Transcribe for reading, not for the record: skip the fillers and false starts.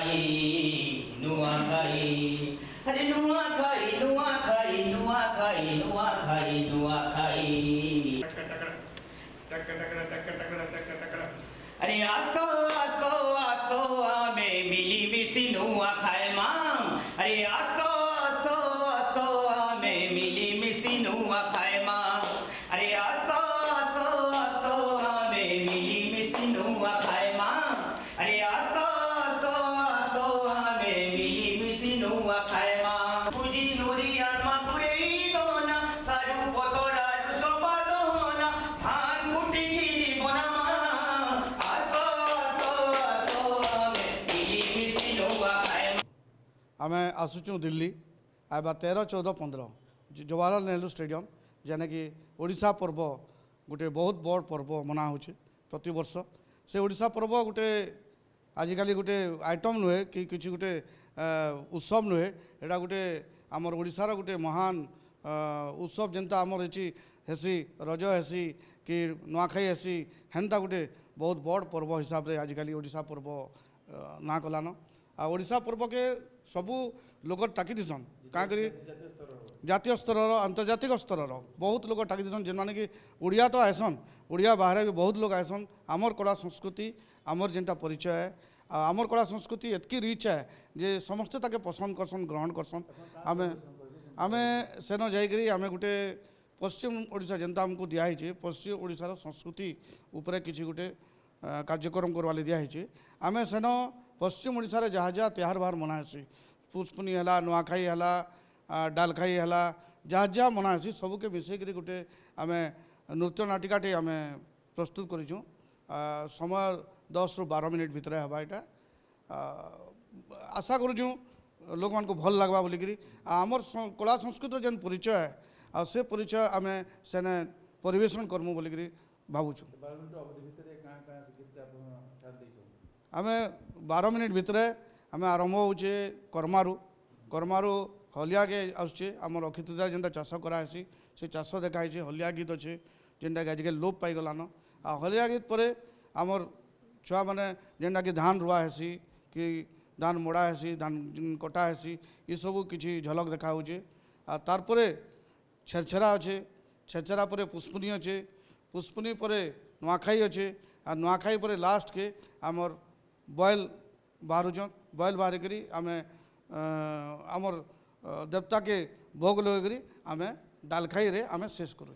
खाई नुआ खाई अरे नुआ खाई नुआ खाई नुआ खाई नुआ खाई नुआ खाई अरे आसो आसो आसो आमे मिली मिसी नुआ खाए मां अरे आसो आसो आसो आमे मिली मिसी नुआ खाए मां अरे आसो आसो आसो आमे मिली मिसी नुआ खाए मां अरे आसो आसो आसो आमे मिली मिसी नुआ खाए मां पूजी नोरिया मापुरे दोना सारू पतोड़ा चोपा दोना धान कुटी खीरी बोना आम आसुचु दिल्ली आवा 13, 14, 15 जवाहरलाल नेहरू स्टेडियम जेने कि ओडिशा पर्व गोटे बहुत बड़ पर्व मना हो प्रति वर्ष से ओडिशा पर्व गोटे आजिकल गोटे आइटम नुहे कि किसी गोटे उत्सव नुहे एटा गोटे आमर ओडिशार गोटे महान उत्सव जेनता आमर हेसी रज हेसी कि नुआखाई हेसी हेन्ता गोटे बहुत बड़ पर्व हिसाब से आजिकल ओडिशा पर्व ना कलान आ ओडिशा पर्व के सबू लोक टाकी दिसन क्या करी जातीय स्तर आंतर्जातिक स्तर बहुत लोग टाकी दिसन जेन माने कि ओडिया तो आसन ओडिया बाहर भी बहुत लोग आसन आमर कला संस्कृति आमर जेनटा परिचय है आमर कला संस्कृति एतकी रिच है जे समस्ते ताके पसंद करसन ग्रहण करसन आमे आमे सेन जाइकरी आमे गोटे पश्चिम ओडिशा जेनता हमको दिखाई पश्चिम ओडिशार संस्कृति उपरे किसी गोटे कार्यक्रम करवाले दिखाई आमे सेन पश्चिम ओडिशा रे जहाँ जहाँ त्योहार बार मनासी पुष्पनी है नुआखाई है डालखाई है जहाँ जहाँ मनासी सबके मिसेकरी गोटे आम नृत्य नाटिकाटे आम प्रस्तुत करूँ समय 10 ରୁ 12 मिनिट भितर हवा यहाँ आशा करूँ लोक मान को भल लगवा बोलिकी आमर कला संस्कृति जेन परिचय है आ से परिचय आम सेने परिवेशन करमु बोलिकी भावुँ आम 12 मिनिट भितर आम आरंभ होचे कर्मारू कर्मारू हलिया के आसुचे आम अक्षितृतीया जेनता चाष करासी से चाष देखाई हलिया गीत अच्छे जेनटा कि आजिकल लोप पाईगलान आ हलिया गीत पर आमर छुआ मैंने जेनटा कि धान रुआ हेसी कि धान मोड़ा हेसी धान कटा हेसी ये सब किसी झलक देखा आ तारपरे छेरछेरा अच्छे छेरछेरा पर पुष्पनी अच्छे पुष्पनी पर नुआखाई अच्छे आ नुआखाई पर लास्ट के आमर बॉयल बाहरुचन बॉयल बाहर करी आम आमर देवता के भोग लगे आम डालखाई रे आम शेष करूँ।